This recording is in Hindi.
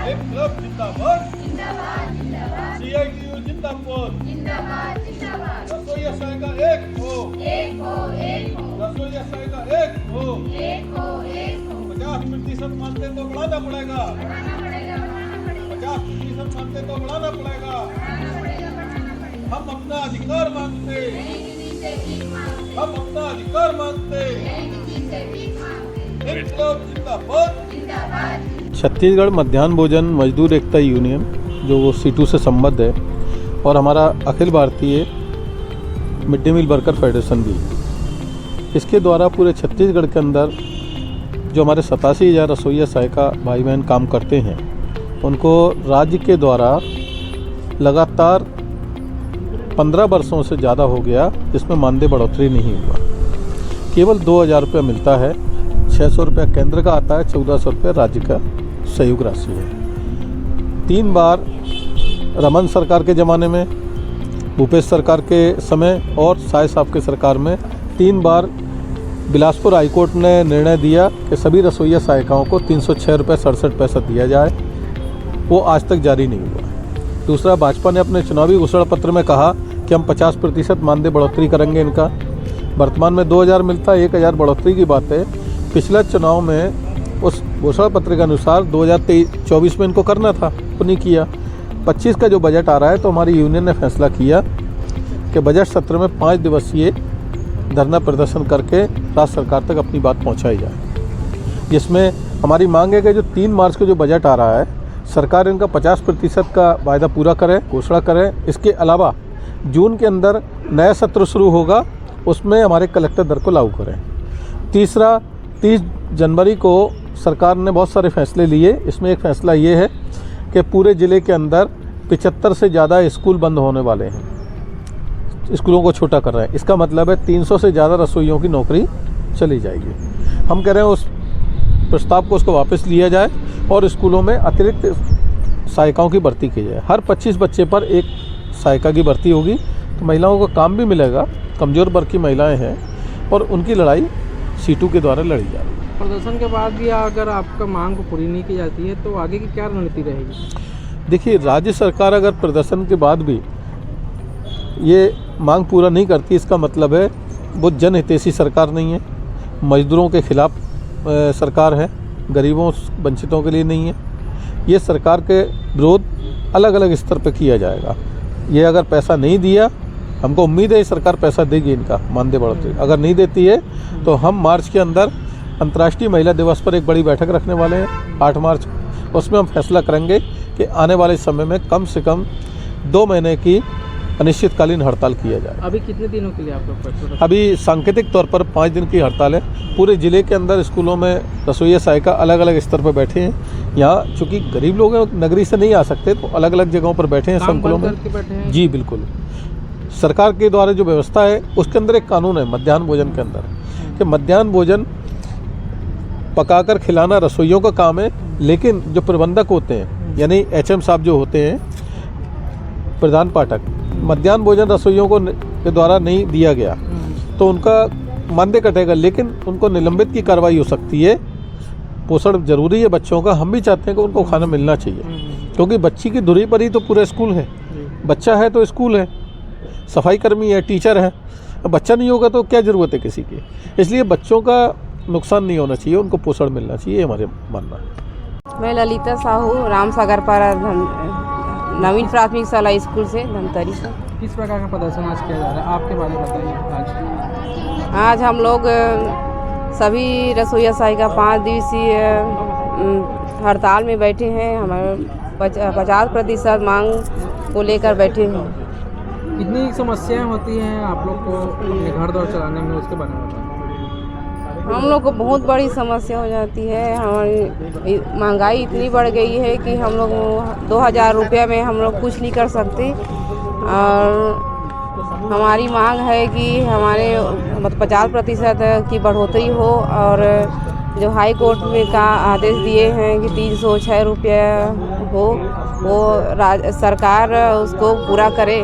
विप्लव जिंदाबाद CITU जिंदाबाद रसोइया सहायिका एक हो रसोइया सहायिका एक हो 50% मानते तो बढ़ाना पड़ेगा 50% मानते तो बढ़ाना पड़ेगा। हम अपना अधिकार मांगते हम अपना अधिकार मांगते विप्लव जिंदाबाद। छत्तीसगढ़ मध्याह्न भोजन मजदूर एकता यूनियन जो सीटू से संबद्ध है और हमारा Akhil Bharatiya mid day meal worker federation भी, इसके द्वारा पूरे छत्तीसगढ़ के अंदर जो हमारे 87,000 रसोइया सहायिका भाई बहन काम करते हैं उनको राज्य के द्वारा लगातार 15 वर्षों से ज़्यादा हो गया जिसमें मानदेय बढ़ोतरी नहीं हुआ। केवल 2,000 रुपये मिलता है, 600 रुपये केंद्र का आता है, 1,400 रुपये राज्य का सहयोग राशि है। 3 बार रमन सरकार के ज़माने में, भूपेश सरकार के समय और साय साहब के सरकार में 3 बार बिलासपुर हाईकोर्ट ने निर्णय दिया कि सभी रसोइया सहायिकाओं को 306 रुपये 67 पैसा दिया जाए। वो आज तक जारी नहीं हुआ। दूसरा, भाजपा ने अपने चुनावी घोषणा पत्र में कहा कि हम 50% मानदेय बढ़ोतरी करेंगे इनका। वर्तमान में 2,000 मिलता है, 1,000 बढ़ोतरी की बात है। पिछला चुनाव में उस घोषणा पत्र के अनुसार 2024 में इनको करना था, तो नहीं किया। 25 का जो बजट आ रहा है तो हमारी यूनियन ने फैसला किया कि बजट सत्र में 5 दिवसीय धरना प्रदर्शन करके राज्य सरकार तक अपनी बात पहुंचाई जाए, जिसमें हमारी मांग है कि जो 3 मार्च को जो बजट आ रहा है सरकार इनका 50% का वायदा पूरा करे, घोषणा करे। इसके अलावा जून के अंदर नया सत्र शुरू होगा, उसमें हमारे कलेक्टर दर को लागू करें। तीसरा, 30 जनवरी को सरकार ने बहुत सारे फैसले लिए। इसमें एक फैसला ये है कि पूरे ज़िले के अंदर 75 से ज़्यादा स्कूल बंद होने वाले हैं, स्कूलों को छोटा कर रहे हैं। इसका मतलब है 300 से ज़्यादा रसोइयों की नौकरी चली जाएगी। हम कह रहे हैं उस प्रस्ताव को उसको वापस लिया जाए और स्कूलों में अतिरिक्त सहायिकाओं की भर्ती की जाए। हर 25 बच्चे पर एक सहायिका की भर्ती होगी तो महिलाओं को काम भी मिलेगा। कमज़ोर वर्ग की महिलाएं हैं और उनकी लड़ाई सीटू के द्वारा लड़ी जा रही है। प्रदर्शन के बाद भी अगर आपका मांग को पूरी नहीं की जाती है तो आगे की क्या रणनीति रहेगी? देखिए, राज्य सरकार अगर प्रदर्शन के बाद भी ये मांग पूरा नहीं करती, इसका मतलब है वो जनहितैषी सरकार नहीं है, मजदूरों के खिलाफ सरकार है, गरीबों वंचितों के लिए नहीं है। ये सरकार के विरोध अलग अलग स्तर पर किया जाएगा। ये अगर पैसा नहीं दिया, हमको उम्मीद है सरकार पैसा देगी इनका मानदेय बढ़ोतरी। अगर नहीं देती है तो हम मार्च के अंदर अंतर्राष्ट्रीय महिला दिवस पर एक बड़ी बैठक रखने वाले हैं 8 मार्च। उसमें हम फैसला करेंगे कि आने वाले समय में कम से कम 2 महीने की अनिश्चितकालीन हड़ताल किया जाए। अभी कितने दिनों के लिए आप लोग? अभी सांकेतिक तौर पर 5 दिन की हड़ताल है। पूरे ज़िले के अंदर स्कूलों में रसोइया सहायिका अलग अलग स्तर पर बैठे हैं। यहाँ चूँकि गरीब लोग हैं, नगरी से नहीं आ सकते, तो अलग अलग जगहों पर बैठे हैं संकुलों में। जी बिल्कुल। सरकार के द्वारा जो व्यवस्था है उसके अंदर एक कानून है मध्याह्न भोजन के अंदर कि मध्याह्न भोजन पकाकर खिलाना रसोइयों का काम है, लेकिन जो प्रबंधक होते हैं यानी HM साहब जो होते हैं, प्रधान पाठक, मध्याह्न भोजन रसोइयों को के द्वारा नहीं दिया गया तो उनका मानदेय कटेगा, लेकिन उनको निलंबित की कार्रवाई हो सकती है। पोषण जरूरी है बच्चों का, हम भी चाहते हैं कि उनको खाना मिलना चाहिए, क्योंकि बच्ची की धुरी पर ही तो पूरा स्कूल है। बच्चा है तो स्कूल है, सफाई कर्मी है, टीचर है। अब बच्चा नहीं होगा तो क्या ज़रूरत है किसी की। इसलिए बच्चों का नुकसान नहीं होना चाहिए, उनको पोषण मिलना चाहिए, हमारे मानना है। मैं ललिता साहू, रामसागर पारा नवीन प्राथमिक शाला स्कूल से, धमतरी से। किस प्रकार का प्रदर्शन आज किया जा रहा है, आपके बारे में बताइए। आज हम लोग सभी रसोइया सहायिका 5 दिवसीय हड़ताल में बैठे हैं। हमारे 50% मांग को लेकर बैठे हैं। कितनी समस्याएं होती हैं आप लोग को अपने घर द्वार चलाने में, उसके बारे में बताइए। हम लोग को बहुत बड़ी समस्या हो जाती है। हमारी महंगाई इतनी बढ़ गई है कि हम लोग 2,000 रुपये में हम लोग कुछ नहीं कर सकते। और हमारी मांग है कि हमारे 50% की बढ़ोतरी हो, और जो हाई कोर्ट में का आदेश दिए हैं कि 306 रुपये हो, वो सरकार उसको पूरा करे।